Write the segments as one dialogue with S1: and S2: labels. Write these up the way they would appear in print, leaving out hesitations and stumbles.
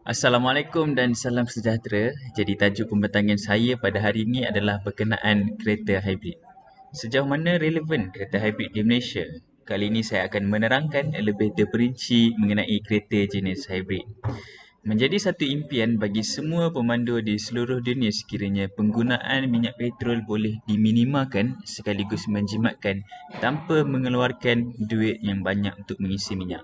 S1: Assalamualaikum dan salam sejahtera. Jadi tajuk pembentangan saya pada hari ini adalah berkenaan kereta hybrid. Sejauh mana relevan kereta hybrid di Malaysia? Kali ini saya akan menerangkan lebih terperinci mengenai kereta jenis hybrid. Menjadi satu impian bagi semua pemandu di seluruh dunia sekiranya penggunaan minyak petrol boleh diminimalkan sekaligus menjimatkan tanpa mengeluarkan duit yang banyak untuk mengisi minyak.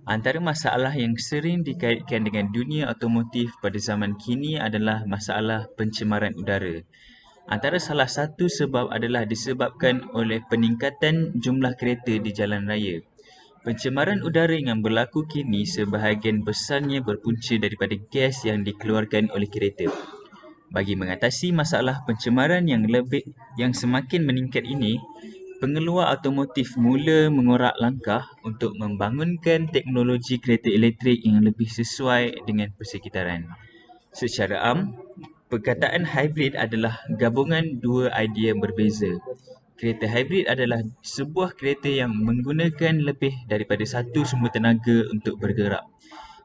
S1: Antara masalah yang sering dikaitkan dengan dunia automotif pada zaman kini adalah masalah pencemaran udara. Antara salah satu sebab adalah disebabkan oleh peningkatan jumlah kereta di jalan raya. Pencemaran udara yang berlaku kini sebahagian besarnya berpunca daripada gas yang dikeluarkan oleh kereta. Bagi mengatasi masalah pencemaran yang semakin meningkat ini, pengeluar automotif mula mengorak langkah untuk membangunkan teknologi kereta elektrik yang lebih sesuai dengan persekitaran. Secara perkataan hybrid adalah gabungan dua idea yang berbeza. Kereta hybrid adalah sebuah kereta yang menggunakan lebih daripada satu sumber tenaga untuk bergerak.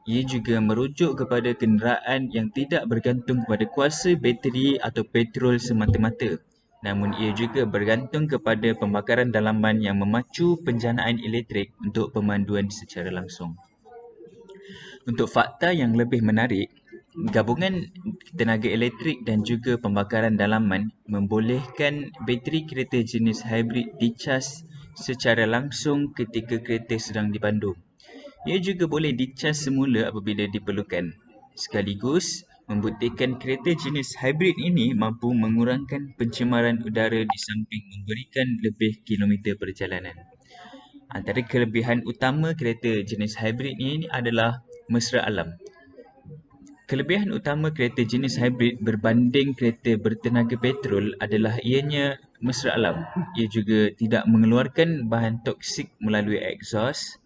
S1: Ia juga merujuk kepada kenderaan yang tidak bergantung kepada kuasa bateri atau petrol semata-mata. Namun ia juga bergantung kepada pembakaran dalaman yang memacu penjanaan elektrik untuk pemanduan secara langsung. Untuk fakta yang lebih menarik, gabungan tenaga elektrik dan juga pembakaran dalaman membolehkan bateri kereta jenis hybrid dicas secara langsung ketika kereta sedang dipandu. Ia juga boleh dicas semula apabila diperlukan. Sekaligus, membuktikan kereta jenis hybrid ini mampu mengurangkan pencemaran udara di samping memberikan lebih kilometer perjalanan. Antara kelebihan utama kereta jenis hybrid ini adalah mesra alam. Kelebihan utama kereta jenis hybrid berbanding kereta bertenaga petrol adalah ianya mesra alam. Ia juga tidak mengeluarkan bahan toksik melalui exhaust.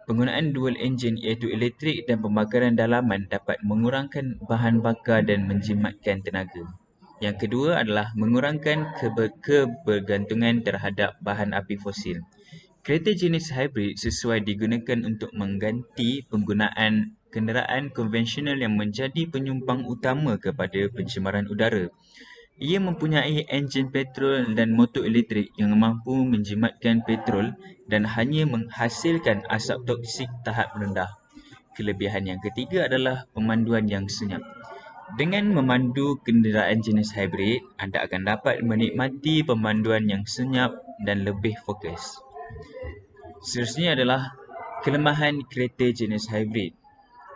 S1: Penggunaan dual enjin iaitu elektrik dan pembakaran dalaman dapat mengurangkan bahan bakar dan menjimatkan tenaga. Yang kedua adalah mengurangkan kebergantungan terhadap bahan api fosil. Kereta jenis hybrid sesuai digunakan untuk mengganti penggunaan kenderaan konvensional yang menjadi penyumbang utama kepada pencemaran udara. Ia mempunyai enjin petrol dan motor elektrik yang mampu menjimatkan petrol dan hanya menghasilkan asap toksik tahap rendah. Kelebihan yang ketiga adalah pemanduan yang senyap. Dengan memandu kenderaan jenis hybrid, anda akan dapat menikmati pemanduan yang senyap dan lebih fokus. Seterusnya adalah kelemahan kereta jenis hybrid.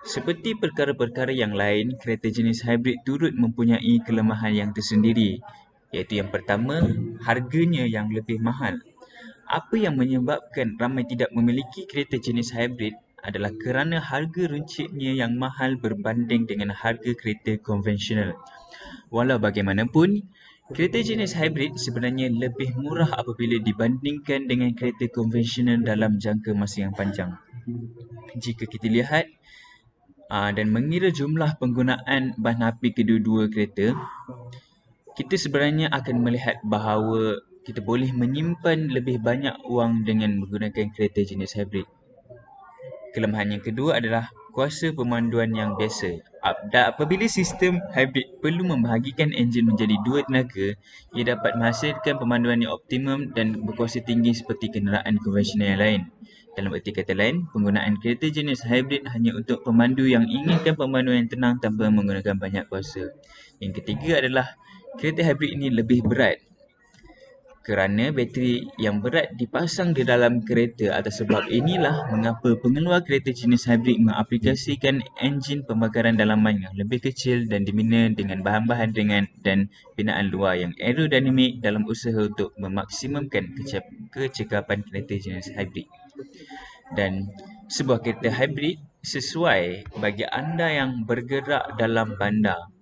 S1: Seperti perkara-perkara yang lain, kereta jenis hybrid turut mempunyai kelemahan yang tersendiri, iaitu yang pertama, harganya yang lebih mahal. Apa yang menyebabkan ramai tidak memiliki kereta jenis hybrid adalah kerana harga runcitnya yang mahal berbanding dengan harga kereta konvensional. Walau bagaimanapun, kereta jenis hybrid sebenarnya lebih murah apabila dibandingkan dengan kereta konvensional dalam jangka masa yang panjang. Jika kita lihat dan mengira jumlah penggunaan bahan api kedua-dua kereta, kita sebenarnya akan melihat bahawa kita boleh menyimpan lebih banyak wang dengan menggunakan kereta jenis hybrid. Kelemahan yang kedua adalah kuasa pemanduan yang biasa. Apabila sistem hybrid perlu membahagikan enjin menjadi dua tenaga, ia dapat menghasilkan pemanduan yang optimum dan berkuasa tinggi seperti kenderaan konvensional yang lain. Dalam erti kata lain, penggunaan kereta jenis hybrid hanya untuk pemandu yang inginkan pemanduan yang tenang tanpa menggunakan banyak kuasa. Yang ketiga adalah kereta hybrid ini lebih berat kerana bateri yang berat dipasang di dalam kereta. Atas sebab inilah mengapa pengeluar kereta jenis hybrid mengaplikasikan enjin pembakaran dalaman yang lebih kecil dan dibina dengan bahan-bahan ringan dan binaan luar yang aerodinamik dalam usaha untuk memaksimumkan kecekapan kereta jenis hybrid. Dan sebuah kereta hybrid sesuai bagi anda yang bergerak dalam bandar.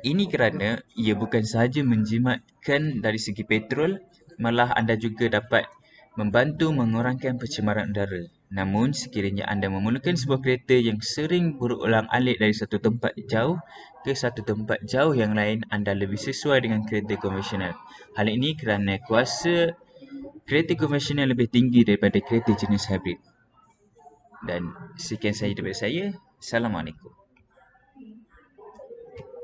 S1: Ini kerana ia bukan sahaja menjimatkan dari segi petrol, malah anda juga dapat membantu mengurangkan pencemaran udara. Namun, sekiranya anda memerlukan sebuah kereta yang sering berulang-alik dari satu tempat jauh ke satu tempat jauh yang lain, anda lebih sesuai dengan kereta konvensional. Hal ini kerana kuasa kereta konvensional lebih tinggi daripada kereta jenis hybrid. Dan sekian sahaja daripada saya. Assalamualaikum.